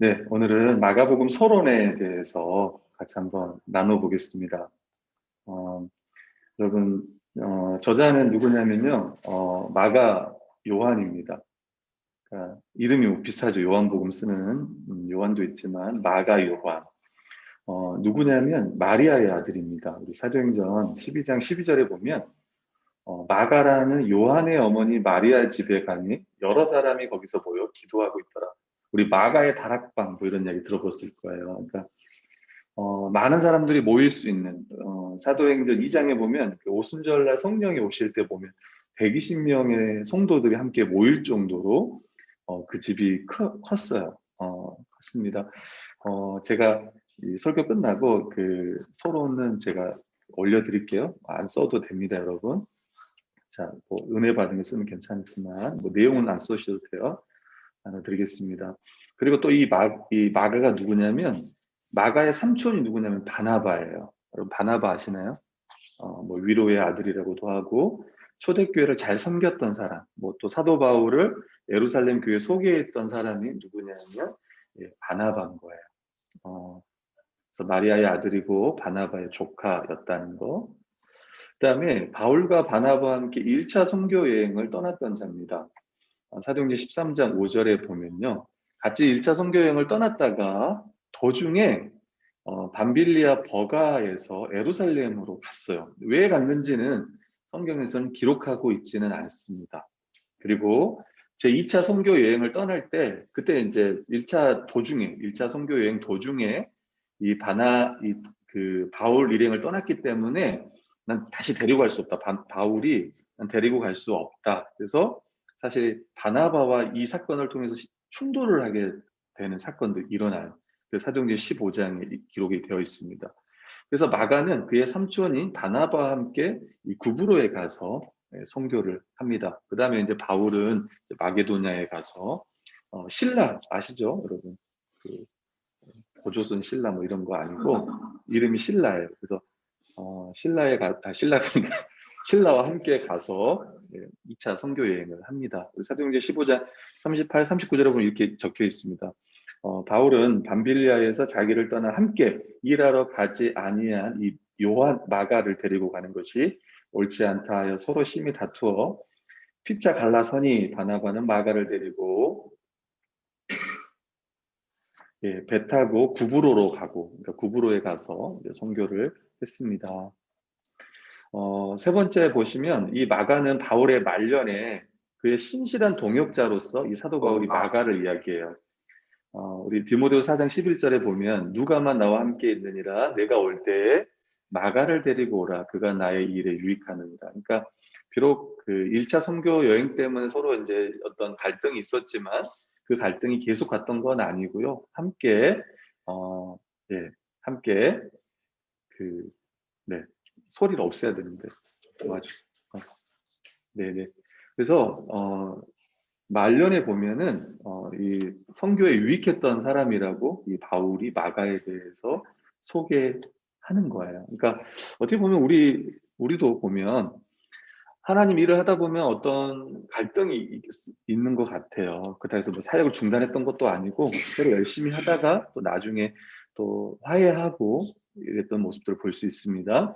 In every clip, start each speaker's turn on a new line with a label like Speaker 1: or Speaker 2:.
Speaker 1: 네, 오늘은 마가복음 서론에 대해서 같이 한번 나눠보겠습니다. 어, 여러분, 저자는 누구냐면요, 마가 요한입니다. 그러니까 이름이 비슷하죠. 요한복음 쓰는 요한도 있지만 마가 요한. 누구냐면 마리아의 아들입니다. 우리 사도행전 12장 12절에 보면 마가라는 요한의 어머니 마리아 집에 가니 여러 사람이 거기서 모여 기도하고 있더라. 우리 마가의 다락방 뭐 이런 얘기 들어봤을 거예요. 그러니까 많은 사람들이 모일 수 있는 사도행전 2장에 보면 그 오순절날 성령이 오실 때 보면 120명의 성도들이 함께 모일 정도로 그 집이 컸어요. 컸습니다. 제가 이 설교 끝나고 그 서론은 제가 올려드릴게요. 안 써도 됩니다, 여러분. 자, 뭐 은혜 받은 게 쓰면 괜찮지만 뭐 내용은 안 써주셔도 돼요. 나눠드리겠습니다. 그리고 또 이 마가가 누구냐면 마가의 삼촌이 누구냐면 바나바예요. 여러분 바나바 아시나요? 뭐 위로의 아들이라고도 하고 초대교회를 잘 섬겼던 사람, 뭐 또 사도 바울을 예루살렘 교회 소개했던 사람이 누구냐면 바나바인 거예요. 그래서 마리아의 아들이고 바나바의 조카였다는 거. 그다음에 바울과 바나바와 함께 1차 선교 여행을 떠났던 자입니다. 사도행전 13장 5절에 보면요. 같이 1차 선교 여행을 떠났다가 도중에 밤빌리아 버가에서 예루살렘으로 갔어요. 왜 갔는지는 성경에서는 기록하고 있지는 않습니다. 그리고 제 2차 선교 여행을 떠날 때 그때 이제 1차 선교 여행 도중에 그 바울 일행을 떠났기 때문에 난 다시 데리고 갈 수 없다. 바울이 난 데리고 갈 수 없다. 그래서 사실 바나바와 이 사건을 통해서 충돌을 하게 되는 사건도 일어나요. 그 사도행전 15장에 기록이 되어 있습니다. 그래서 마가는 그의 삼촌인 바나바와 함께 이 구브로에 가서 선교를 합니다. 그 다음에 이제 바울은 마게도냐에 가서 신라 아시죠, 여러분? 그 고조선 신라 뭐 이런 거 아니고 이름이 신라예요. 그래서 신라와 함께 가서 2차 선교 여행을 합니다. 사도행전 15장 38, 39절에 보면 이렇게 적혀 있습니다. 바울은 밤빌리아에서 자기를 떠나 함께 일하러 가지 아니한 이 요한 마가를 데리고 가는 것이 옳지 않다 하여 서로 심히 다투어 피차 갈라서니 바나바는 마가를 데리고 배 타고 구브로로 가고, 그러니까 구브로에 가서 선교를 했습니다. 세 번째 보시면 이 마가는 바울의 말년에 그의 신실한 동역자로서 이 사도 바울이 마가를 이야기해요. 우리 디모데 4장 11절에 보면 누가만 나와 함께 있느니라 내가 올 때에 마가를 데리고 오라 그가 나의 일에 유익하느니라. 그러니까 비록 그 1차 선교 여행 때문에 서로 이제 어떤 갈등이 있었지만 그 갈등이 계속 갔던 건 아니고요. 함께 함께 그 네, 소리를 없애야 되는데 도와주세요. 네네. 그래서 말년에 보면은 이 선교에 유익했던 사람이라고 이 바울이 마가에 대해서 소개하는 거예요. 그러니까 어떻게 보면 우리도 보면 하나님 일을 하다 보면 어떤 갈등이 있는 것 같아요. 그렇다고 해서 뭐 사역을 중단했던 것도 아니고 서로 열심히 하다가 또 나중에 또 화해하고 이랬던 모습들을 볼 수 있습니다.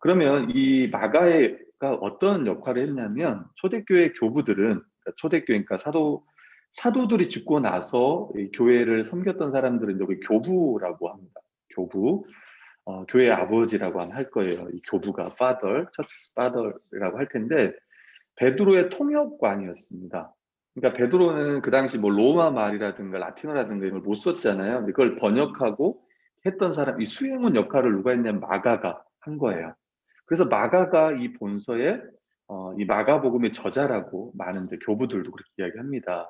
Speaker 1: 그러면 이 마가가 어떤 역할을 했냐면 초대교회 교부들은 그러니까 초대교회 그러니까 사도들이 죽고 나서 이 교회를 섬겼던 사람들은 여기 교부라고 합니다. 교부. 교회 아버지라고 할 거예요. 이 교부가 father, church father이라고 할 텐데 베드로의 통역관이었습니다. 그러니까 베드로는 그 당시 뭐 로마 말이라든가 라틴어라든가 이걸 못 썼잖아요. 근데 그걸 번역하고 했던 사람, 이 수행원 역할을 누가 했냐면 마가가 한 거예요. 그래서 마가가 이 본서에 이 마가복음의 저자라고 많은 이제 교부들도 그렇게 이야기합니다.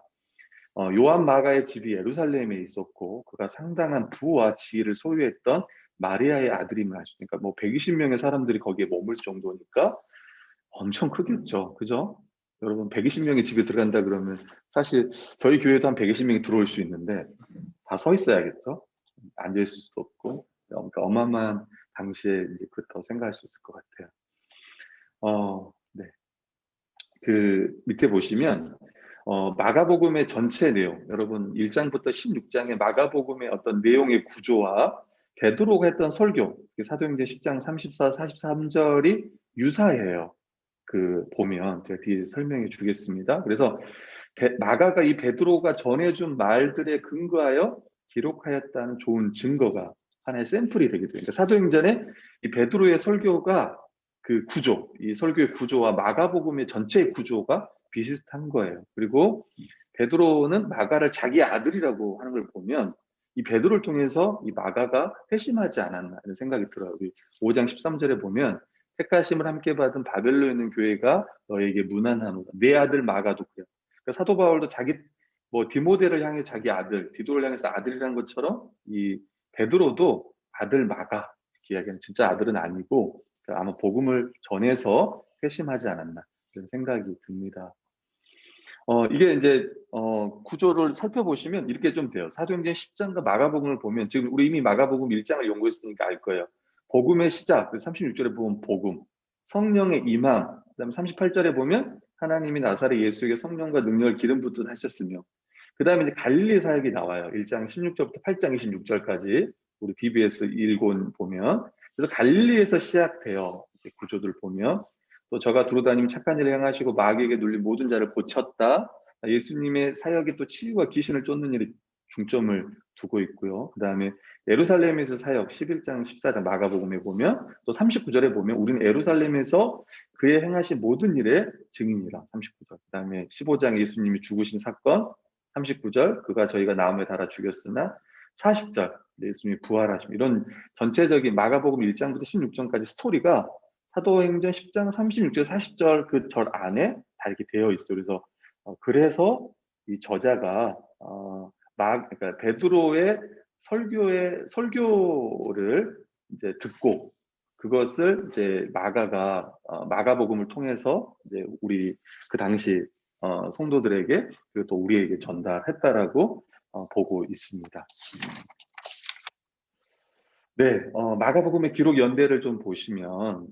Speaker 1: 요한 마가의 집이 예루살렘에 있었고 그가 상당한 부와 지위를 소유했던 마리아의 아들임을 아시니까 뭐 120명의 사람들이 거기에 머물 정도니까 엄청 크겠죠. 그죠? 여러분 120명이 집에 들어간다 그러면 사실 저희 교회도 한 120명이 들어올 수 있는데 다 서 있어야겠죠. 앉아 있을 수도 없고 그러니까 어마어마한 당시에 이제 그렇다고 생각할 수 있을 것 같아요. 네. 그 밑에 보시면 마가복음의 전체 내용, 여러분 1장부터 16장의 마가복음의 어떤 내용의 구조와 베드로가 했던 설교, 사도행전 10장 34, 43절이 유사해요. 보면 제가 뒤에 설명해 주겠습니다. 그래서 마가가 이 베드로가 전해준 말들에 근거하여 기록하였다는 좋은 증거가 하나의 샘플이 되게 됩니다. 사도행전에 이 베드로의 설교가 이 설교의 구조와 마가복음의 전체의 구조가 비슷한 거예요. 그리고 베드로는 마가를 자기 아들이라고 하는 걸 보면 이 베드로를 통해서 이 마가가 회심하지 않았나 이런 생각이 들어요. 5장 13절에 보면 택하심을 함께 받은 바벨론에 있는 교회가 너에게 무난하노라. 내 아들 마가도 그래요. 그러니까 사도 바울도 자기 디모데를 향해 자기 아들, 디도를 향해서 아들이라는 것처럼 이 베드로도 아들 마가 이렇게 이야기하는 진짜 아들은 아니고 아마 복음을 전해서 회심하지 않았나 그런 생각이 듭니다. 이게 이제 구조를 살펴보시면 이렇게 좀 돼요. 사도행전 10장과 마가복음을 보면 지금 우리 이미 마가복음 1장을 연구했으니까 알 거예요. 복음의 시작, 36절에 보면 복음, 성령의 임함, 그다음 38절에 보면 하나님이 나사렛 예수에게 성령과 능력을 기름 붓듯 하셨으며, 그다음에 이제 갈릴리 사역이 나와요. 1장 16절부터 8장 26절까지 우리 DBS 일권 보면, 그래서 갈릴리에서 시작돼요. 구조들 보면 또 저가 두루다니며 착한 일을 행하시고 마귀에게 눌린 모든 자를 고쳤다. 예수님의 사역이 또 치유와 귀신을 쫓는 일에 중점을 두고 있고요. 그 다음에 예루살렘에서 사역 11장 14장 마가복음에 보면 또 39절에 보면 우리는 예루살렘에서 그의 행하신 모든 일의 증인이라 39절. 그 다음에 15장 예수님이 죽으신 사건 39절 그가 저희가 나무에 달아 죽였으나 40절 예수님이 부활하심 이런 전체적인 마가복음 1장부터 16장까지 스토리가 사도행전 10장 36절 40절 그 절 안에 다 이렇게 되어 있어요. 그래서 이 저자가 그러니까 베드로의 설교를 이제 듣고 그것을 이제 마가가 마가복음을 통해서 이제 우리 그 당시 성도들에게 그리고 또 우리에게 전달했다라고 보고 있습니다. 네, 마가복음의 기록 연대를 좀 보시면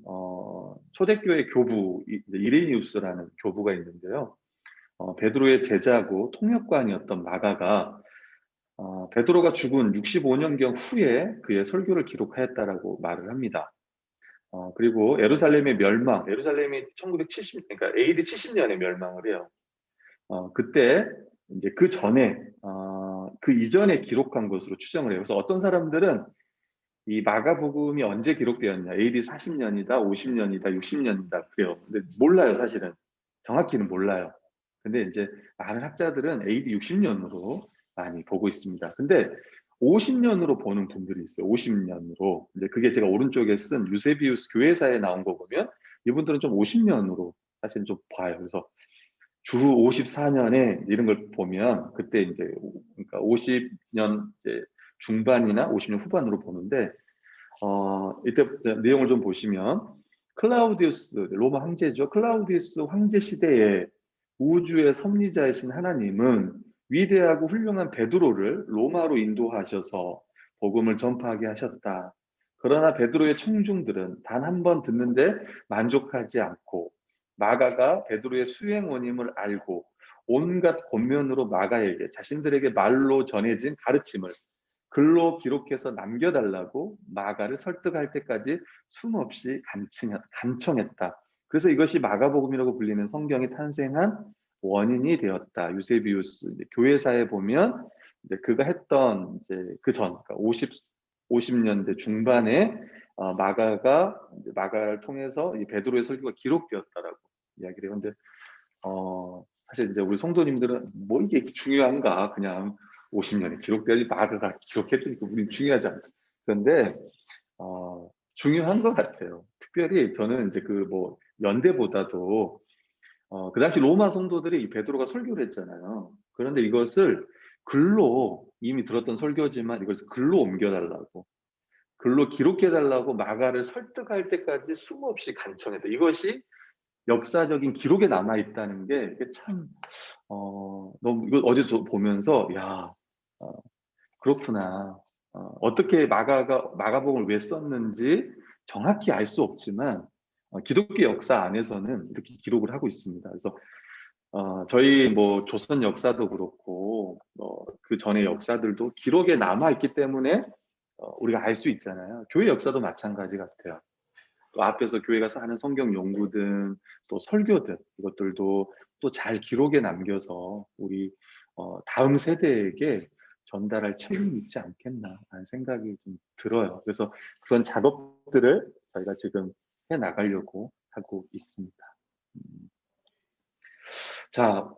Speaker 1: 초대교회 교부 이레니우스라는 교부가 있는데요. 베드로의 제자고 통역관이었던 마가가 베드로가 죽은 65년경 후에 그의 설교를 기록하였다라고 말을 합니다. 그리고 예루살렘의 멸망, 예루살렘이 1970, 그러니까 AD 70년에 멸망을 해요. 그때 이제 그 전에 그 이전에 기록한 것으로 추정을 해요. 그래서 어떤 사람들은 이 마가복음이 언제 기록되었냐? AD 40년이다, 50년이다, 60년이다 그래요. 근데 몰라요, 사실은. 정확히는 몰라요. 근데 이제 많은 학자들은 AD 60년으로 많이 보고 있습니다. 근데 50년으로 보는 분들이 있어요. 50년으로. 이제 그게 제가 오른쪽에 쓴 유세비우스 교회사에 나온 거 보면 이분들은 좀 50년으로 사실 좀 봐요. 그래서 주 54년에 이런 걸 보면 그때 이제 그러니까 50년 이제 중반이나 50년 후반으로 보는데 이때 내용을 좀 보시면 클라우디우스 로마 황제죠. 클라우디우스 황제 시대에 우주의 섭리자이신 하나님은 위대하고 훌륭한 베드로를 로마로 인도하셔서 복음을 전파하게 하셨다. 그러나 베드로의 청중들은 단 한 번 듣는데 만족하지 않고 마가가 베드로의 수행원임을 알고 온갖 권면으로 마가에게 자신들에게 말로 전해진 가르침을 글로 기록해서 남겨달라고 마가를 설득할 때까지 숨없이 간청했다. 그래서 이것이 마가복음이라고 불리는 성경이 탄생한 원인이 되었다. 유세비우스 교회사에 보면 이제 그가 했던 이제 그 전, 그러니까 50년대 중반에 마가를 통해서 이 베드로의 설교가 기록되었다라고 이야기를 해요. 근데 사실 이제 우리 성도님들은 뭐 이게 중요한가? 그냥 50년이 기록되지 마가가 기록했으니까 우린 중요하지 않다. 그런데 중요한 것 같아요. 특별히 저는 이제 연대보다도 그 당시 로마 성도들이 이 베드로가 설교를 했잖아요. 그런데 이것을 글로 이미 들었던 설교지만 이것을 글로 옮겨달라고 글로 기록해달라고 마가를 설득할 때까지 숨없이 간청했다. 이것이 역사적인 기록에 남아 있다는 게 참 너무 이거 어제 보면서 야 그렇구나. 어떻게 마가복음을 왜 썼는지 정확히 알 수 없지만 기독교 역사 안에서는 이렇게 기록을 하고 있습니다. 그래서 저희 뭐 조선 역사도 그렇고 그 전의 역사들도 기록에 남아 있기 때문에 우리가 알 수 있잖아요. 교회 역사도 마찬가지 같아요. 또 앞에서 교회 가서 하는 성경 연구든 또 설교든 이것들도 또 잘 기록에 남겨서 우리 다음 세대에게 전달할 책임이 있지 않겠나라는 생각이 좀 들어요. 그래서 그런 작업들을 저희가 지금 해 나가려고 하고 있습니다. 자,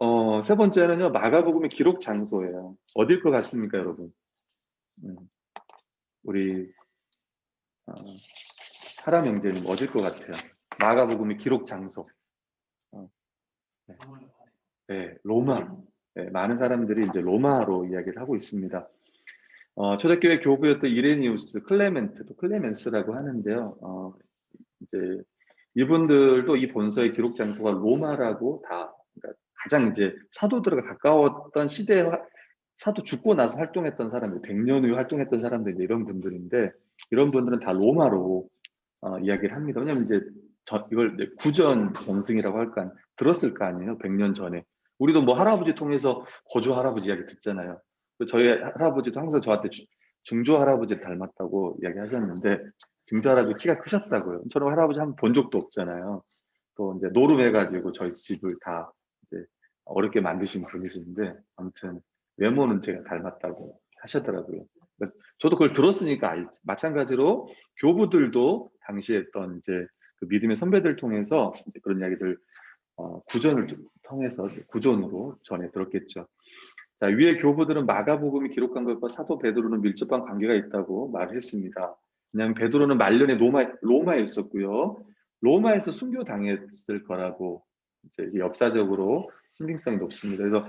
Speaker 1: 세 번째는요, 마가복음의 기록 장소예요. 어딜 것 같습니까, 여러분? 음, 우리 하람 형제님 어딜 것 같아요? 마가복음의 기록 장소. 어, 네. 네, 로마. 네, 많은 사람들이 이제 로마로 이야기를 하고 있습니다. 초대교회 교부였던 이레니우스, 클레멘트, 또 클레멘스라고 하는데요. 이제 이분들도 이 본서의 기록 장소가 로마라고 다, 그러니까 가장 이제 사도들과 가까웠던 시대에 사도 죽고 나서 활동했던 사람들, 100년 후에 활동했던 사람들, 이런 분들인데, 이런 분들은 다 로마로 이야기를 합니다. 왜냐면 이제 이걸 이제 구전 원승이라고 할까, 들었을 거 아니에요, 100년 전에. 우리도 뭐 할아버지 통해서 고조 할아버지 이야기 듣잖아요. 저희 할아버지도 항상 저한테 중조 할아버지 닮았다고 이야기하셨는데, 중조 할아버지 키가 크셨다고요. 저는 할아버지 한 번 본 적도 없잖아요. 또 이제 노름해가지고 저희 집을 다 이제 어렵게 만드신 분이신데, 아무튼 외모는 제가 닮았다고 하시더라고요. 저도 그걸 들었으니까 알지. 마찬가지로 교부들도 당시에 했던 이제 그 믿음의 선배들 통해서 이제 그런 이야기들 구전을 통해서 구전으로 전해 들었겠죠. 자, 위에 교부들은 마가복음이 기록한 것과 사도 베드로는 밀접한 관계가 있다고 말했습니다. 왜냐하면 베드로는 말년에 로마에 있었고요. 로마에서 순교당했을 거라고 이제 역사적으로 신빙성이 높습니다. 그래서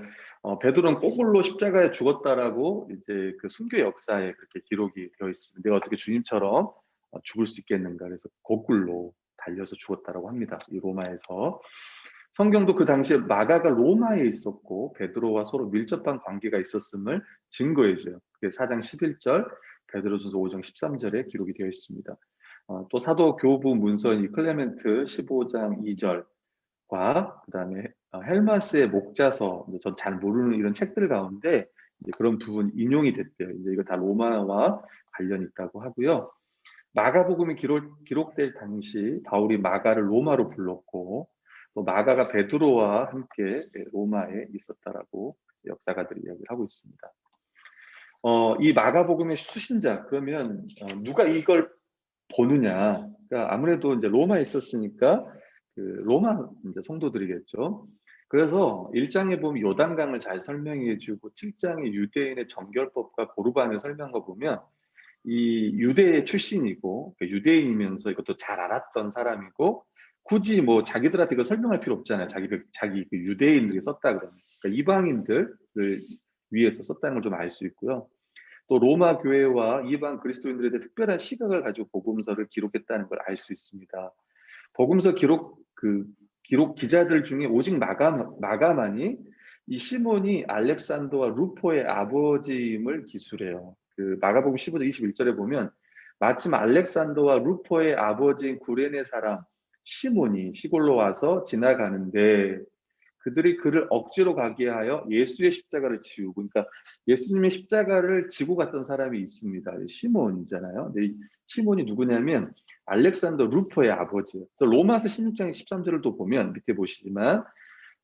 Speaker 1: 베드로는 거꾸로 십자가에 죽었다라고 이제 그 순교 역사에 그렇게 기록이 되어 있습니다. 내가 어떻게 주님처럼 죽을 수 있겠는가? 그래서 거꾸로 달려서 죽었다라고 합니다. 이 로마에서. 성경도 그 당시에 마가가 로마에 있었고 베드로와 서로 밀접한 관계가 있었음을 증거해줘요. 그게 4장 11절, 베드로전서 5장 13절에 기록이 되어 있습니다. 또 사도 교부 문서인 클레멘트 15장 2절과 그다음에 헬마스의 목자서, 전 잘 모르는 이런 책들 가운데 이제 그런 부분 인용이 됐대요. 이제 이거 다 로마와 관련이 있다고 하고요. 마가복음이 기록될 당시 바울이 마가를 로마로 불렀고 또 마가가 베드로와 함께 로마에 있었다라고 역사가들이 이야기를 하고 있습니다. 이 마가복음의 수신자, 그러면 누가 이걸 보느냐? 그러니까 아무래도 이제 로마에 있었으니까 그 로마 이제 성도들이겠죠. 그래서 1장에 보면 요단강을 잘 설명해주고 7장에 유대인의 정결법과 고르반을 설명한 거 보면 이 유대 출신이고 유대인이면서 이것도 잘 알았던 사람이고 굳이 뭐 자기들한테 이거 설명할 필요 없잖아요. 자기 그 유대인들이 썼다 그러면. 그러니까 이방인들을 위해서 썼다는 걸 좀 알 수 있고요. 또 로마 교회와 이방 그리스도인들에 대해 특별한 시각을 가지고 복음서를 기록했다는 걸 알 수 있습니다. 복음서 기록 기자들 중에 오직 마가만이 이 시몬이 알렉산더와 루포의 아버지임을 기술해요. 그 마가복음 15장 21절에 보면 마침 알렉산더와 루포의 아버지인 구레네 사람 시몬이 시골로 와서 지나가는데 그들이 그를 억지로 가게 하여 예수의 십자가를 지우고, 그러니까 예수님의 십자가를 지고 갔던 사람이 있습니다. 시몬이잖아요. 근데 이 시몬이 누구냐면 알렉산더 루포의 아버지예요. 그래서 로마서 16장 13절을 또 보면 밑에 보시지만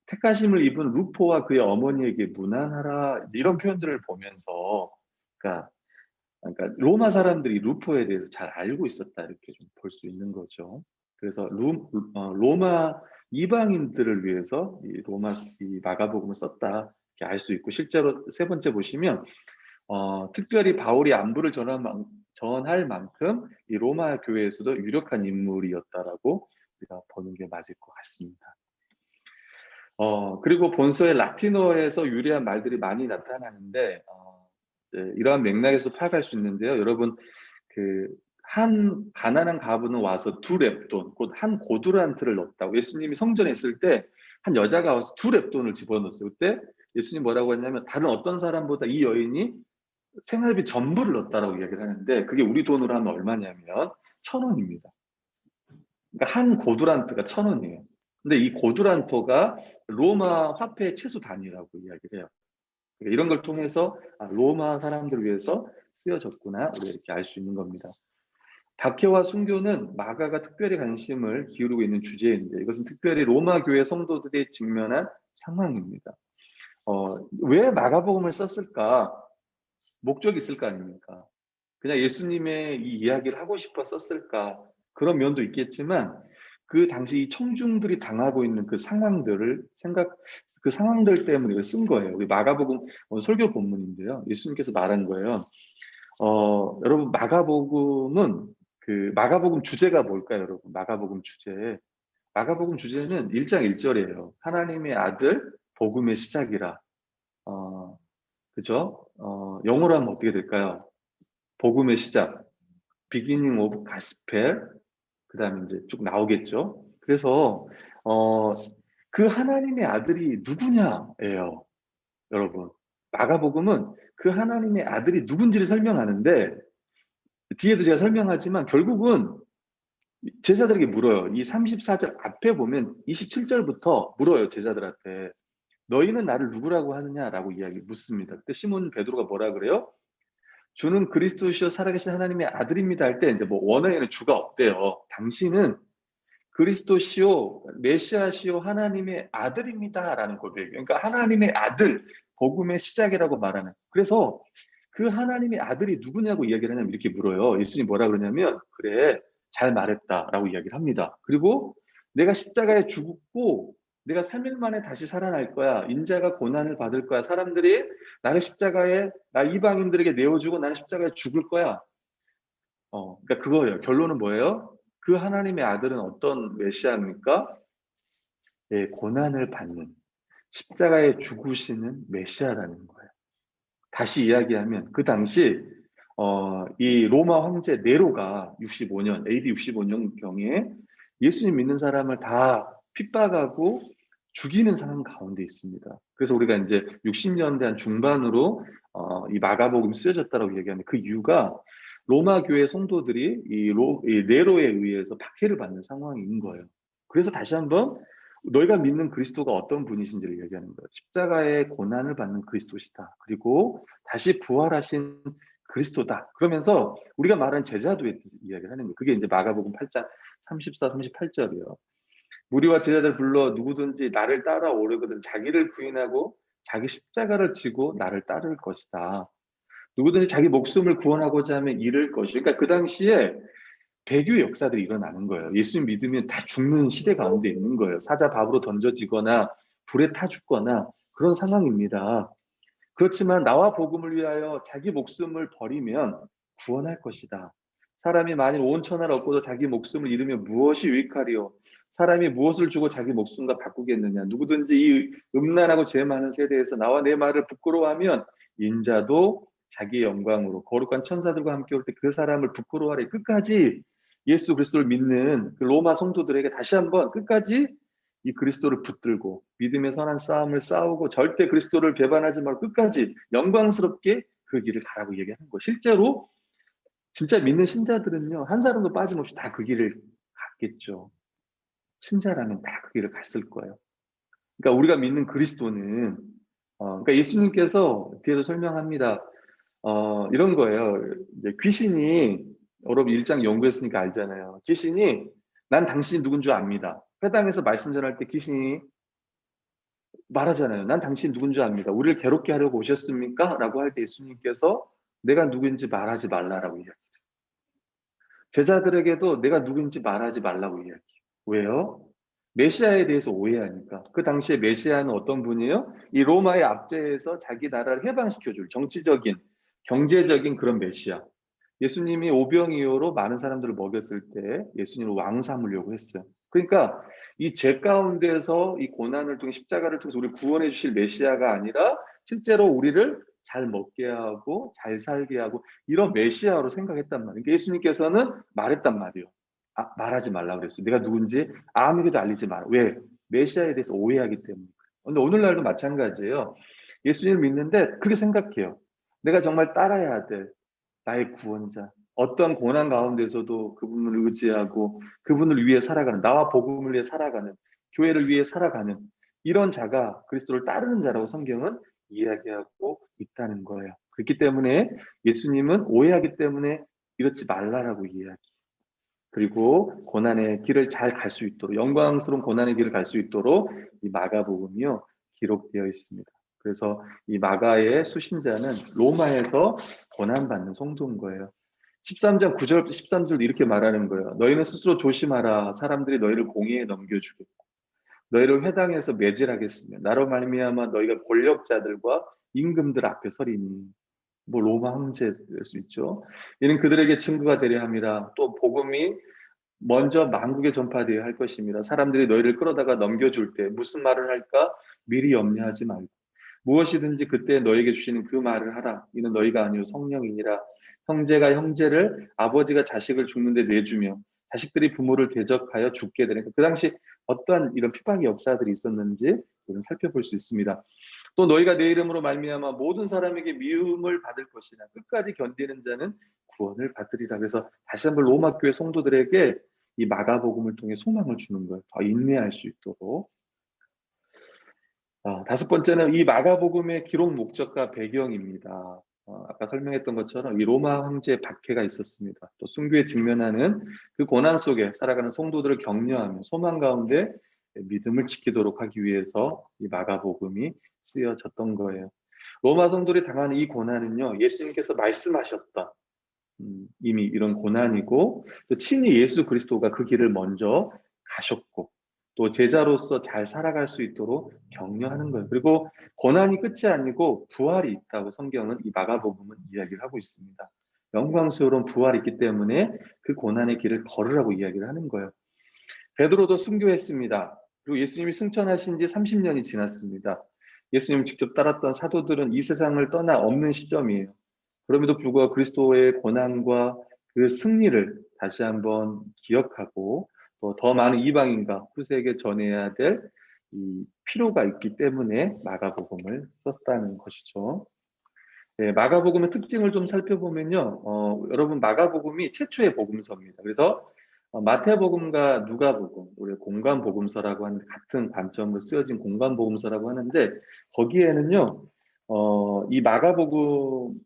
Speaker 1: 택하심을 입은 루포와 그의 어머니에게 무난하라, 이런 표현들을 보면서 그러니까 로마 사람들이 루포에 대해서 잘 알고 있었다, 이렇게 좀 볼 수 있는 거죠. 그래서 로마 이방인들을 위해서 이 마가복음을 썼다, 이렇게 알 수 있고, 실제로 세 번째 보시면 특별히 바울이 안부를 전할 만큼 이 로마 교회에서도 유력한 인물이었다라고 우리가 보는 게 맞을 것 같습니다. 그리고 본서의 라틴어에서 유래한 말들이 많이 나타나는데 이러한 맥락에서 파악할 수 있는데요. 여러분, 한 가난한 과부는 와서 두 렙돈, 곧 한 고두란트를 넣었다고. 예수님이 성전에 있을 때 한 여자가 와서 두 렙돈을 집어넣었어요. 그때 예수님 뭐라고 했냐면 다른 어떤 사람보다 이 여인이 생활비 전부를 넣었다라고 이야기를 하는데, 그게 우리 돈으로 하면 얼마냐면 1,000원입니다. 그러니까 한 고두란트가 1,000원이에요. 근데 이 고두란토가 로마 화폐의 최소 단위라고 이야기를 해요. 그러니까 이런 걸 통해서 로마 사람들을 위해서 쓰여졌구나 우리가 이렇게 알 수 있는 겁니다. 박해와 순교는 마가가 특별히 관심을 기울이고 있는 주제인데 이것은 특별히 로마 교회 성도들이 직면한 상황입니다. 왜 마가복음을 썼을까? 목적이 있을 거 아닙니까? 그냥 예수님의 이 이야기를 하고 싶어 썼을까? 그런 면도 있겠지만 그 당시 이 청중들이 당하고 있는 그 상황들을 그 상황들 때문에 이걸 쓴 거예요. 우리 마가복음 설교 본문인데요. 예수님께서 말한 거예요. 여러분 마가복음은 그 마가복음 주제가 뭘까요, 여러분? 마가복음 주제는 1장 1절이에요. 하나님의 아들 복음의 시작이라. 그죠? 영어로 하면 어떻게 될까요? 복음의 시작, beginning of gospel. 그다음에 이제 쭉 나오겠죠. 그래서 그 하나님의 아들이 누구냐예요, 여러분. 마가복음은 그 하나님의 아들이 누군지를 설명하는데 뒤에도 제가 설명하지만 결국은 제자들에게 물어요. 이 34절 앞에 보면 27절부터 물어요, 제자들한테. 너희는 나를 누구라고 하느냐라고 묻습니다. 그때 시몬 베드로가 뭐라 그래요? 주는 그리스도시요 살아계신 하나님의 아들입니다 할 때 이제 뭐 원어에는 주가 없대요. 당신은 그리스도시요 메시아시요 하나님의 아들입니다라는 고백이에요. 그러니까 하나님의 아들, 복음의 시작이라고 말하는. 그래서 그 하나님의 아들이 누구냐고 이야기를 하냐면 이렇게 물어요. 예수님이 뭐라 그러냐면 그래 잘 말했다라고 이야기를 합니다. 그리고 내가 십자가에 죽고 내가 3일 만에 다시 살아날 거야. 인자가 고난을 받을 거야. 사람들이 나를 십자가에 나 이방인들에게 내어주고 나는 십자가에 죽을 거야. 그러니까 그거예요. 결론은 뭐예요? 그 하나님의 아들은 어떤 메시아입니까? 예, 고난을 받는 십자가에 죽으시는 메시아라는 거예요. 다시 이야기하면 그 당시 이 로마 황제 네로가 65년 AD 65년경에 예수님 믿는 사람을 다 핍박하고 죽이는 상황 가운데 있습니다. 그래서 우리가 이제 60년대 한 중반으로 이 마가복음이 쓰여졌다고 얘기하는 그 이유가 로마 교회 성도들이 이 네로에 의해서 박해를 받는 상황인 거예요. 그래서 다시 한번 너희가 믿는 그리스도가 어떤 분이신지를 얘기하는 거예요. 십자가의 고난을 받는 그리스도시다. 그리고 다시 부활하신 그리스도다. 그러면서 우리가 말한 제자도에 이야기를 하는 거예요. 그게 이제 마가복음 8장 34, 38절이에요. 무리와 제자들 불러 누구든지 나를 따라오려거든 자기를 부인하고 자기 십자가를 지고 나를 따를 것이다. 누구든지 자기 목숨을 구원하고자 하면 잃을 것이다. 그러니까 그 당시에 배교의 역사들이 일어나는 거예요. 예수님 믿으면 다 죽는 시대 가운데 있는 거예요. 사자 밥으로 던져지거나 불에 타 죽거나 그런 상황입니다. 그렇지만 나와 복음을 위하여 자기 목숨을 버리면 구원할 것이다. 사람이 만일 온 천하를 얻고도 자기 목숨을 잃으면 무엇이 유익하리요? 사람이 무엇을 주고 자기 목숨과 바꾸겠느냐? 누구든지 이 음란하고 죄 많은 세대에서 나와 내 말을 부끄러워하면 인자도 자기의 영광으로 거룩한 천사들과 함께 올 때 그 사람을 부끄러워하리. 끝까지 예수 그리스도를 믿는 그 로마 성도들에게 다시 한번 끝까지 이 그리스도를 붙들고 믿음의 선한 싸움을 싸우고 절대 그리스도를 배반하지 말고 끝까지 영광스럽게 그 길을 가라고 얘기하는 거예요. 실제로 진짜 믿는 신자들은요, 한 사람도 빠짐없이 다 그 길을 갔겠죠. 신자라면 다 그 길을 갔을 거예요. 그러니까 우리가 믿는 그리스도는 그러니까 예수님께서 뒤에서 설명합니다. 이런 거예요. 이제 귀신이 여러분 1장 연구했으니까 알잖아요. 귀신이 난 당신이 누군 줄 압니다. 회당에서 말씀 전할 때 귀신이 말하잖아요. 난 당신 누군 줄 압니다. 우리를 괴롭게 하려고 오셨습니까? 라고 할 때 예수님께서 내가 누구인지 말하지 말라라고 이야기해요. 제자들에게도 내가 누구인지 말하지 말라고 이야기해요. 왜요? 메시아에 대해서 오해하니까. 그 당시에 메시아는 어떤 분이에요? 이 로마의 압제에서 자기 나라를 해방시켜줄 정치적인, 경제적인 그런 메시아. 예수님이 오병이어로 많은 사람들을 먹였을 때 예수님을 왕 삼으려고 했어요. 그러니까 이 죄 가운데서 이 고난을 통해 십자가를 통해서 우리를 구원해 주실 메시아가 아니라 실제로 우리를 잘 먹게 하고 잘 살게 하고 이런 메시아로 생각했단 말이에요. 그러니까 예수님께서는 말했단 말이에요. 말하지 말라 그랬어요. 내가 누군지 아무에게도 알리지 마라. 왜? 메시아에 대해서 오해하기 때문에. 근데 오늘날도 마찬가지예요. 예수님을 믿는데 그렇게 생각해요. 내가 정말 따라야 돼. 나의 구원자. 어떤 고난 가운데서도 그분을 의지하고 그분을 위해 살아가는, 나와 복음을 위해 살아가는, 교회를 위해 살아가는 이런 자가 그리스도를 따르는 자라고 성경은 이야기하고 있다는 거예요. 그렇기 때문에 예수님은 오해하기 때문에 이렇지 말라라고 이야기. 그리고 고난의 길을 잘 갈 수 있도록 영광스러운 고난의 길을 갈 수 있도록 이 마가복음이요 기록되어 있습니다. 그래서 이 마가의 수신자는 로마에서 고난받는 성도인 거예요. 13장 9절부터 13절 이렇게 말하는 거예요. 너희는 스스로 조심하라. 사람들이 너희를 공의에 넘겨주겠고 너희를 회당에서 매질하겠으며 나로 말미암아 너희가 권력자들과 임금들 앞에 서리니. 뭐 로마 황제일 수 있죠. 이는 그들에게 증거가 되려 함이라. 또 복음이 먼저 만국에 전파되어야 할 것입니다. 사람들이 너희를 끌어다가 넘겨줄 때 무슨 말을 할까 미리 염려하지 말고 무엇이든지 그때 너에게 주시는 그 말을 하라. 이는 너희가 아니요 성령이니라. 형제가 형제를 아버지가 자식을 죽는데 내주며 자식들이 부모를 대적하여 죽게 되는 그 당시 어떠한 이런 핍박의 역사들이 있었는지 우리는 살펴볼 수 있습니다. 또 너희가 내 이름으로 말미암아 모든 사람에게 미움을 받을 것이나 끝까지 견디는 자는 구원을 받으리라. 그래서 다시 한번 로마 교회 성도들에게 이 마가복음을 통해 소망을 주는 거예요. 더 인내할 수 있도록. 다섯 번째는 이 마가복음의 기록 목적과 배경입니다. 아까 설명했던 것처럼 이 로마 황제의 박해가 있었습니다. 또 순교에 직면하는 그 고난 속에 살아가는 성도들을 격려하며 소망 가운데 믿음을 지키도록 하기 위해서 이 마가복음이 쓰여졌던 거예요. 로마 성도들이 당하는 이 고난은요, 예수님께서 말씀하셨던 이미 이런 고난이고 또 친히 예수 그리스도가 그 길을 먼저 가셨고 또 제자로서 잘 살아갈 수 있도록 격려하는 거예요. 그리고 고난이 끝이 아니고 부활이 있다고 성경은 이 마가복음은 이야기를 하고 있습니다. 영광스러운 부활이 있기 때문에 그 고난의 길을 걸으라고 이야기를 하는 거예요. 베드로도 순교했습니다. 그리고 예수님이 승천하신 지 30년이 지났습니다. 예수님 직접 따랐던 사도들은 이 세상을 떠나 없는 시점이에요. 그럼에도 불구하고 그리스도의 고난과 그 승리를 다시 한번 기억하고 또 더 많은 이방인과 후세에게 전해야 될 이 필요가 있기 때문에 마가복음을 썼다는 것이죠. 네, 마가복음의 특징을 좀 살펴보면요. 여러분 마가복음이 최초의 복음서입니다. 그래서 마태복음과 누가복음, 우리 공관복음서라고 하는 같은 관점으로 쓰여진 공관복음서라고 하는데 거기에는요. 이 마가복음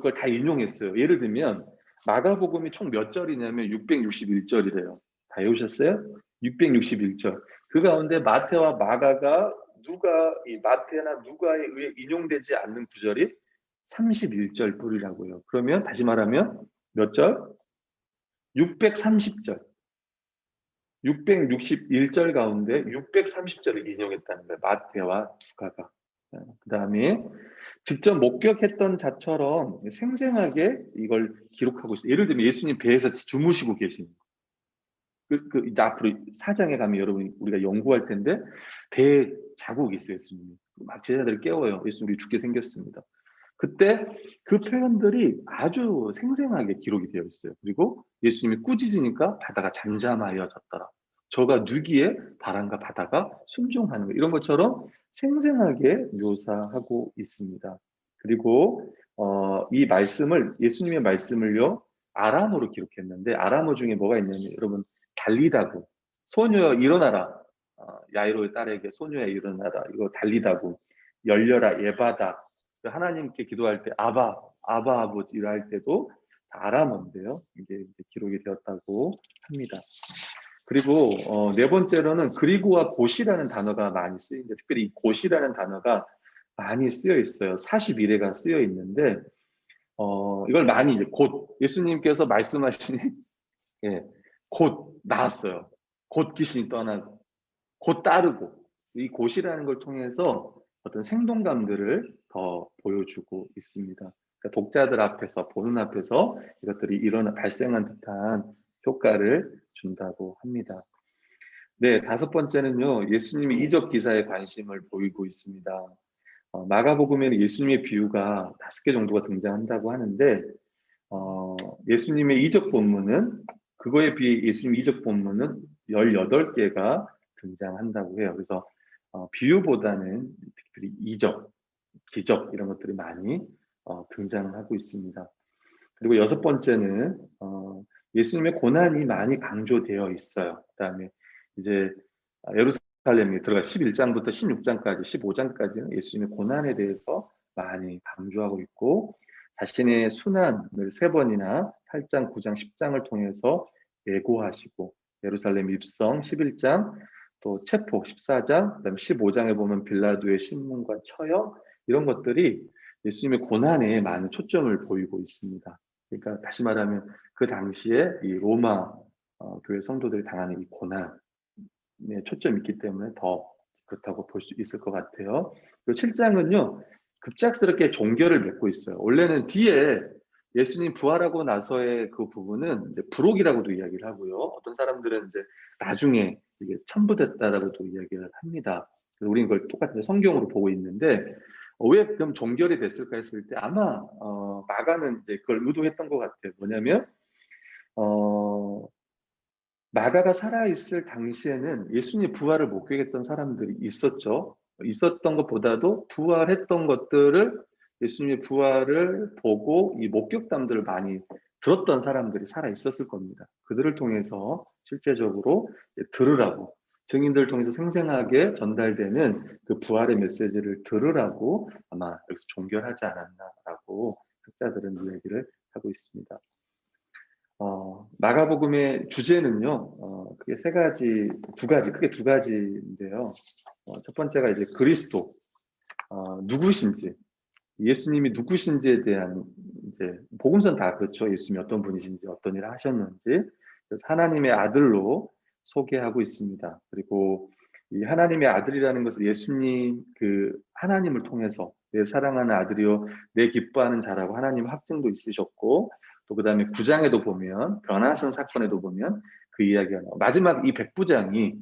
Speaker 1: 걸 다 인용했어요. 예를 들면 마가복음이 총 몇 절이냐면 661절이래요. 다 외우셨어요? 661절. 그 가운데 마태와 마가가 이 마태나 누가에 의해 인용되지 않는 구절이 31절 뿐이라고요. 그러면 다시 말하면 몇 절? 630절. 661절 가운데 630절을 인용했다는 거예요. 마태와 누가가. 그 다음에 직접 목격했던 자처럼 생생하게 이걸 기록하고 있어요. 예를 들면 예수님 배에서 주무시고 계신 이제 앞으로 사장에 가면 여러분 우리가 연구할 텐데 배에 자국이 있어요. 예수님이 막 제자들을 깨워요. 예수님 우리 죽게 생겼습니다. 그때 그 표현들이 아주 생생하게 기록이 되어 있어요. 그리고 예수님이 꾸짖으니까 바다가 잠잠하여졌더라. 저가 누기에 바람과 바다가 순종하는 거 이런 것처럼 생생하게 묘사하고 있습니다. 그리고 이 말씀을 예수님의 말씀을요 아람어로 기록했는데 아람어 중에 뭐가 있냐면 여러분 달리다고 소녀여 일어나라 야이로의 딸에게 소녀야 일어나라 이거 달리다고 열려라 예바다 하나님께 기도할 때 아바 아버지 할 때도 다 아람어인데요. 이게 이제 기록이 되었다고 합니다. 그리고 네 번째로는 그리고와 곧이라는 단어가 많이 쓰이는데 특별히 이 곧이라는 단어가 많이 쓰여 있어요. 41회가 쓰여 있는데 이걸 많이 이제 곧 예수님께서 말씀하시니 예, 곧 나았어요. 곧 귀신이 떠나고 곧 따르고 이 곧이라는 걸 통해서 어떤 생동감들을 더 보여주고 있습니다. 그러니까 독자들 앞에서 보는 앞에서 이것들이 발생한 듯한 효과를 준다고 합니다. 네, 다섯 번째는요. 예수님이 이적 기사에 관심을 보이고 있습니다. 마가복음에는 예수님의 비유가 5개 정도가 등장한다고 하는데 예수님의 이적 본문은 그거에 비해 예수님의 이적 본문은 18개가 등장한다고 해요. 그래서 비유보다는 특별히 이적, 기적 이런 것들이 많이 등장하고 있습니다. 그리고 여섯 번째는 예수님의 고난이 많이 강조되어 있어요. 그다음에 이제 예루살렘 예루살렘에 들어가 11장부터 16장까지 15장까지는 예수님의 고난에 대해서 많이 강조하고 있고 자신의 순환을 3번이나 8장, 9장, 10장을 통해서 예고하시고 예루살렘 입성 11장 또 체포 14장 그다음에 15장에 보면 빌라도의 신문과 처형 이런 것들이 예수님의 고난에 많은 초점을 보이고 있습니다. 그러니까 다시 말하면 그 당시에 이 로마 교회 성도들이 당하는 이 고난에 초점이 있기 때문에 더 그렇다고 볼 수 있을 것 같아요. 그리고 7장은요 급작스럽게 종결을 맺고 있어요. 원래는 뒤에 예수님 부활하고 나서의 그 부분은 이제 부록이라고도 이야기를 하고요. 어떤 사람들은 이제 나중에 이게 첨부됐다라고도 이야기를 합니다. 그래서 우리는 그걸 똑같이 성경으로 보고 있는데 왜 그럼 종결이 됐을까 했을 때 아마 마가는 이제 그걸 의도했던 것 같아요. 뭐냐면 마가가 살아있을 당시에는 예수님 부활을 목격했던 사람들이 있었죠. 있었던 것보다도 부활했던 것들을 예수님의 부활을 보고 이 목격담들을 많이 들었던 사람들이 살아있었을 겁니다. 그들을 통해서 실제적으로 들으라고 증인들을 통해서 생생하게 전달되는 그 부활의 메시지를 들으라고 아마 여기서 종결하지 않았나라고 학자들은 이야기를 하고 있습니다. 마가복음의 주제는요, 크게 크게 두 가지인데요. 첫 번째가 이제 그리스도, 누구신지, 예수님이 누구신지에 대한 이제 복음서는 다 그렇죠. 예수님이 어떤 분이신지, 어떤 일을 하셨는지, 그래서 하나님의 아들로 소개하고 있습니다. 그리고 이 하나님의 아들이라는 것을 예수님 그 하나님을 통해서 내 사랑하는 아들이요, 내 기뻐하는 자라고 하나님 확증도 있으셨고. 또 그다음에 9장에도 보면 변화선 사건에도 보면 그 이야기가 나와요. 마지막 이 백부장이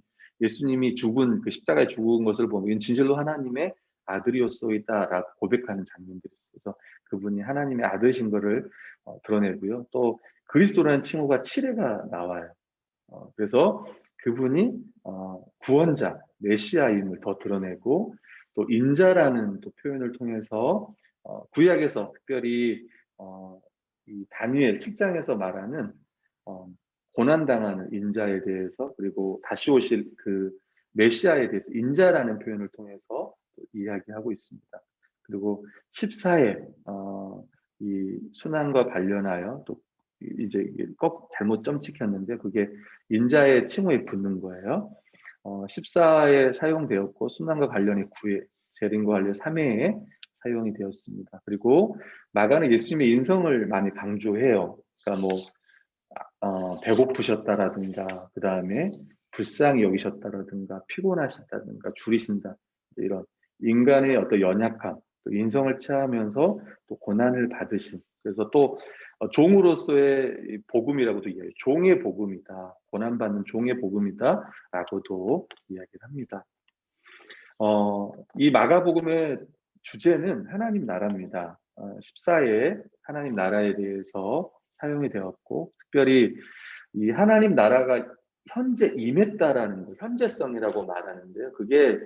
Speaker 1: 예수님이 죽은 그 십자가에 죽은 것을 보면 진실로 하나님의 아들이었소이다라고 고백하는 장면들이 있어요. 그래서 그분이 하나님의 아들이신 것을 드러내고요. 또 그리스도라는 칭호가 7회가 나와요. 그래서 그분이 구원자, 메시아임을 더 드러내고 또 인자라는 또 표현을 통해서 구약에서 특별히 이 다니엘 7장에서 말하는 고난당하는 인자에 대해서 그리고 다시 오실 그 메시아에 대해서 인자라는 표현을 통해서 이야기하고 있습니다. 그리고 14회 이 순환과 관련하여 또 이제 꼭 잘못 점 찍혔는데 그게 인자의 칭호에 붙는 거예요. 14에 사용되었고 순환과 관련해 9회, 재림과 관련 3회에 사용이 되었습니다. 그리고 마가는 예수님의 인성을 많이 강조해요. 그러니까 뭐 배고프셨다라든가 그 다음에 불쌍히 여기셨다라든가 피곤하셨다든가 줄이신다 이런 인간의 어떤 연약함 또 인성을 체하면서 또 고난을 받으신 그래서 또 종으로서의 복음이라고도 이야기해요. 종의 복음이다. 고난받는 종의 복음이다 라고도 이야기를 합니다. 이 마가복음의 주제는 하나님 나라입니다. 14에 하나님 나라에 대해서 사용이 되었고 특별히 이 하나님 나라가 현재 임했다라는 거, 현재성이라고 말하는데요. 그게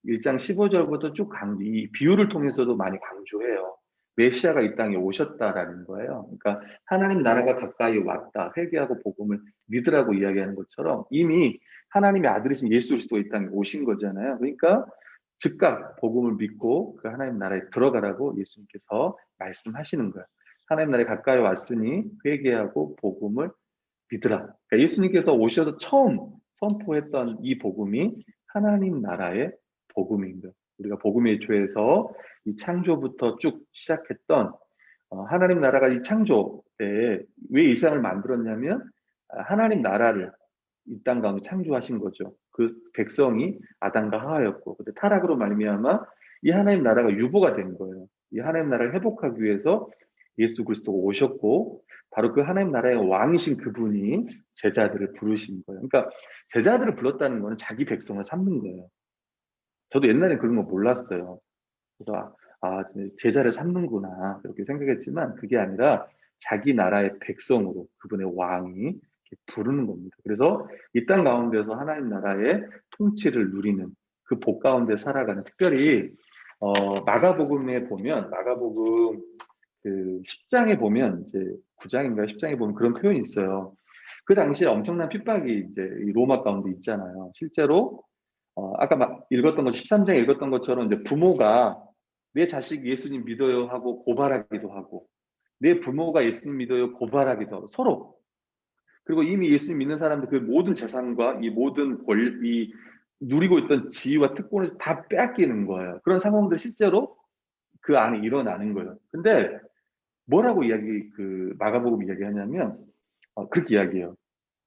Speaker 1: 1장 15절부터 쭉 이 비유를 통해서도 많이 강조해요. 메시아가 이 땅에 오셨다라는 거예요. 그러니까 하나님 나라가 가까이 왔다. 회개하고 복음을 믿으라고 이야기하는 것처럼 이미 하나님의 아들이신 예수 그리스도가 이 땅에 오신 거잖아요. 그러니까 즉각 복음을 믿고 그 하나님 나라에 들어가라고 예수님께서 말씀하시는 거예요. 하나님 나라에 가까이 왔으니 회개하고 복음을 믿으라. 그러니까 예수님께서 오셔서 처음 선포했던 이 복음이 하나님 나라의 복음인 거예요. 우리가 복음의 조에서 이 창조부터 쭉 시작했던 하나님 나라가 이 창조 때에 왜 이 세상을 만들었냐면 하나님 나라를 이 땅 가운데 창조하신 거죠. 그 백성이 아담과 하와였고 근데 타락으로 말미암아 이 하나님 나라가 유보가 된 거예요. 이 하나님 나라를 회복하기 위해서 예수 그리스도가 오셨고 바로 그 하나님 나라의 왕이신 그분이 제자들을 부르신 거예요. 그러니까 제자들을 불렀다는 거는 자기 백성을 삼는 거예요. 저도 옛날에 그런 거 몰랐어요. 그래서 제자를 삼는구나 이렇게 생각했지만 그게 아니라 자기 나라의 백성으로 그분의 왕이 부르는 겁니다. 그래서 이 땅 가운데서 하나님 나라의 통치를 누리는 그 복 가운데 살아가는 특별히 마가복음에 보면 마가복음 그 10장에 보면 이제 9장인가 10장에 보면 그런 표현이 있어요. 그 당시에 엄청난 핍박이 이제 이 로마 가운데 있잖아요. 실제로 아까 막 읽었던 것 13장에 읽었던 것처럼 이제 부모가 내 자식이 예수님 믿어요 하고 고발하기도 하고 내 부모가 예수님 믿어요 고발하기도 하고 서로 그리고 이미 예수님 믿는 사람들 그 모든 재산과 이 모든 이 누리고 있던 지위와 특권을 다 빼앗기는 거예요. 그런 상황들 실제로 그 안에 일어나는 거예요. 근데 뭐라고 그 마가복음 이야기하냐면 그렇게 이야기해요.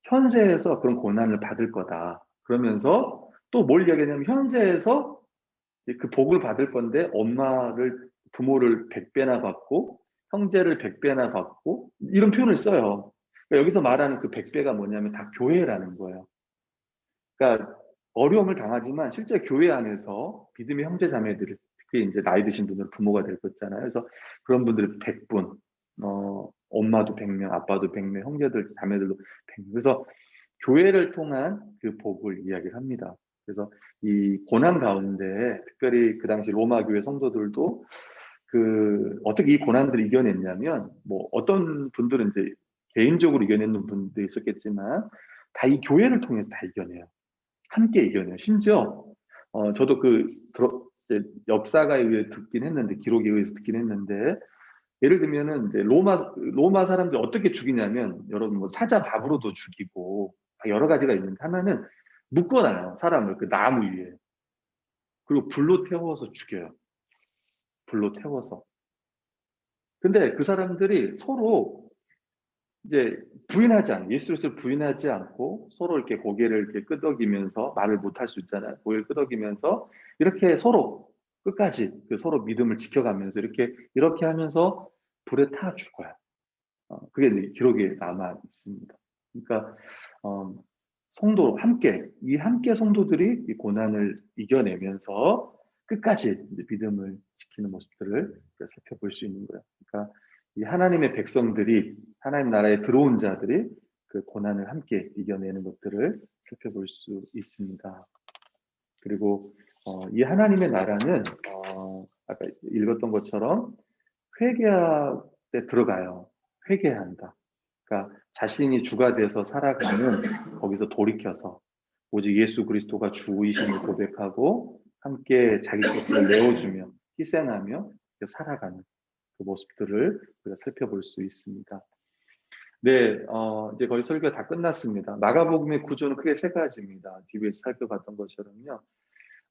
Speaker 1: 현세에서 그런 고난을 받을 거다. 그러면서 또 뭘 이야기하냐면 현세에서 그 복을 받을 건데 부모를 100배나 받고 형제를 100배나 받고 이런 표현을 써요. 그러니까 여기서 말하는 그 100배가 뭐냐면 다 교회라는 거예요. 그러니까 어려움을 당하지만 실제 교회 안에서 믿음의 형제 자매들을 특히 이제 나이 드신 분들은 부모가 될 거잖아요. 그래서 그런 분들이 100분, 엄마도 100명, 아빠도 100명, 형제들 자매들도 100명. 그래서 교회를 통한 그 복을 이야기를 합니다. 그래서 이 고난 가운데 특별히 그 당시 로마 교회 성도들도 그 어떻게 이 고난들을 이겨냈냐면 뭐 어떤 분들은 이제 개인적으로 이겨내는 분도 있었겠지만 다 이 교회를 통해서 다 이겨내요. 함께 이겨내요. 심지어 저도 이제 역사가에 의해 듣긴 했는데 기록에 의해서 듣긴 했는데 예를 들면은 이제 로마 사람들이 어떻게 죽이냐면 여러분 뭐 사자밥으로도 죽이고 여러 가지가 있는데 하나는 묶어놔요. 사람을 그 나무 위에. 그리고 불로 태워서 죽여요. 불로 태워서. 근데 그 사람들이 서로 이제 예수 그리스도를 부인하지 않고 서로 이렇게 고개를 이렇게 끄덕이면서 말을 못할 수 있잖아요. 고개를 끄덕이면서 이렇게 서로 끝까지 그 서로 믿음을 지켜가면서 이렇게 하면서 불에 타 죽어요. 그게 이제 기록에 남아 있습니다. 그러니까 어, 함께 성도들이 이 고난을 이겨내면서 끝까지 이제 믿음을 지키는 모습들을 살펴볼 수 있는 거예요. 그러니까 이 하나님의 백성들이 하나님 나라에 들어온 자들이 그 고난을 함께 이겨내는 것들을 살펴볼 수 있습니다. 그리고 이 하나님의 나라는 아까 읽었던 것처럼 회개할 때 들어가요. 회개한다. 그러니까 자신이 주가 돼서 살아가는 거기서 돌이켜서 오직 예수 그리스도가 주이심을 고백하고 함께 자기 것을 내어주며 희생하며 살아가는 그 모습들을 우리가 살펴볼 수 있습니다. 네, 이제 거의 설교가 다 끝났습니다. 마가복음의 구조는 크게 세 가지입니다. 뒤에서 살펴봤던 것처럼요.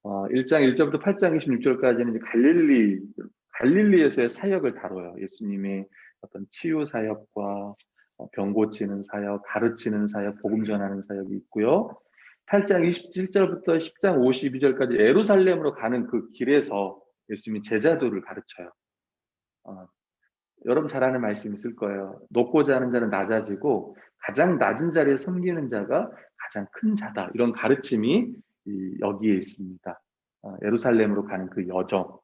Speaker 1: 1장 1절부터 8장 26절까지는 갈릴리에서의 사역을 다뤄요. 예수님의 어떤 치유 사역과 병 고치는 사역, 가르치는 사역, 복음 전하는 사역이 있고요. 8장 27절부터 10장 52절까지 예루살렘으로 가는 그 길에서 예수님이 제자도를 가르쳐요. 여러분 잘 아는 말씀 있을 거예요. 높고자 하는 자는 낮아지고 가장 낮은 자리에 섬기는 자가 가장 큰 자다. 이런 가르침이 여기에 있습니다. 예루살렘으로 가는 그 여정,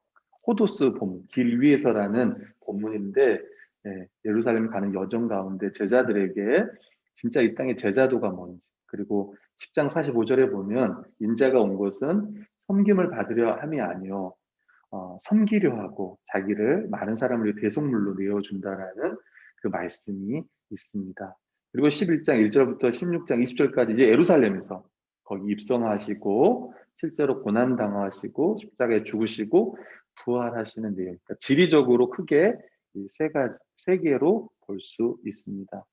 Speaker 1: 호도스 본문, 길 위에서라는 본문인데 예루살렘 가는 여정 가운데 제자들에게 진짜 이 땅의 제자도가 뭔지 그리고 10장 45절에 보면 인자가 온 것은 섬김을 받으려 함이 아니요 섬기려 하고 자기를 많은 사람을 위해 대속물로 내어준다라는 그 말씀이 있습니다. 그리고 11장 1절부터 16장 20절까지 이제 예루살렘에서 거기 입성하시고 실제로 고난 당하시고 십자가에 죽으시고 부활하시는 내용. 그러니까 지리적으로 크게 이 세 개로 볼 수 있습니다.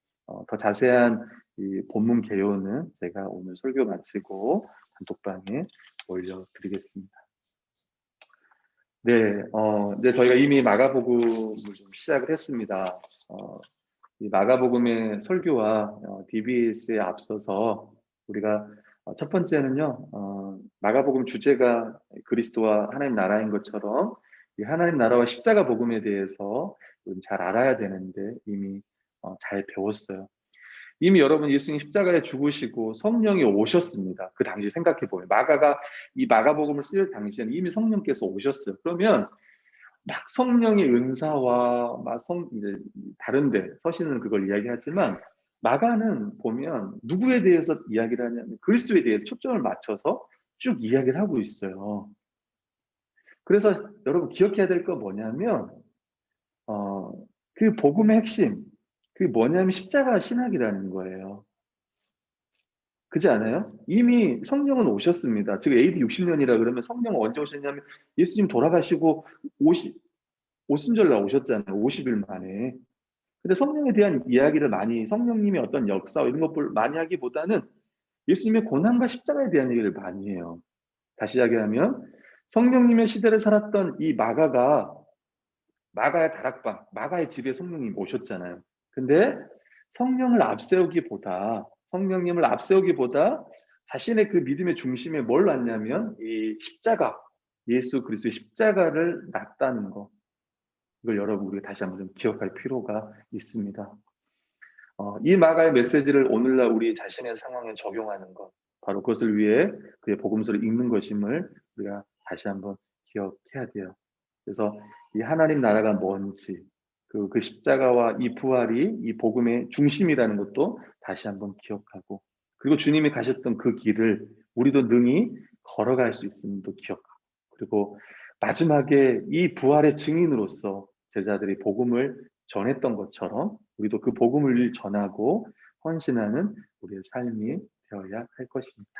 Speaker 1: 더 자세한 이 본문 개요는 제가 오늘 설교 마치고 단톡방에 올려드리겠습니다. 네, 이제 저희가 이미 마가복음을 좀 시작을 했습니다. 이 마가복음의 설교와 DBS에 앞서서 우리가 첫 번째는요, 마가복음 주제가 그리스도와 하나님 나라인 것처럼 이 하나님 나라와 십자가 복음에 대해서 잘 알아야 되는데 이미 잘 배웠어요. 이미 여러분 예수님 십자가에 죽으시고 성령이 오셨습니다. 그 당시 생각해 보면 이 마가복음을 쓸 당시에는 이미 성령께서 오셨어요. 그러면 막 성령의 은사와 이제 다른데 서신은 그걸 이야기하지만 마가는 보면 누구에 대해서 이야기를 하냐면 그리스도에 대해서 초점을 맞춰서 쭉 이야기를 하고 있어요. 그래서 여러분 기억해야 될 거 뭐냐면 그 복음의 핵심 그게 뭐냐면 십자가 신학이라는 거예요. 그렇지 않아요? 이미 성령은 오셨습니다. 지금 AD 60년이라 그러면 성령은 언제 오셨냐면 예수님 돌아가시고 오순절날 오셨잖아요. 50일 만에. 근데 성령에 대한 이야기를 많이 성령님의 어떤 역사 이런 것들 많이 하기보다는 예수님의 고난과 십자가에 대한 얘기를 많이 해요. 다시 이야기하면 성령님의 시대를 살았던 이 마가의 다락방, 마가의 집에 성령님이 오셨잖아요. 근데 성령님을 앞세우기보다 자신의 그 믿음의 중심에 뭘 놨냐면 이 십자가, 예수 그리스도의 십자가를 놨다는 거. 이걸 여러분 우리가 다시 한번 좀 기억할 필요가 있습니다. 이 마가의 메시지를 오늘날 우리 자신의 상황에 적용하는 것, 바로 그것을 위해 그의 복음서를 읽는 것임을 우리가 다시 한번 기억해야 돼요. 그래서 이 하나님 나라가 뭔지, 그 십자가와 이 부활이 이 복음의 중심이라는 것도 다시 한번 기억하고, 그리고 주님이 가셨던 그 길을 우리도 능히 걸어갈 수 있음도 기억하고, 그리고 마지막에 이 부활의 증인으로서 제자들이 복음을 전했던 것처럼 우리도 그 복음을 전하고 헌신하는 우리의 삶이 되어야 할 것입니다.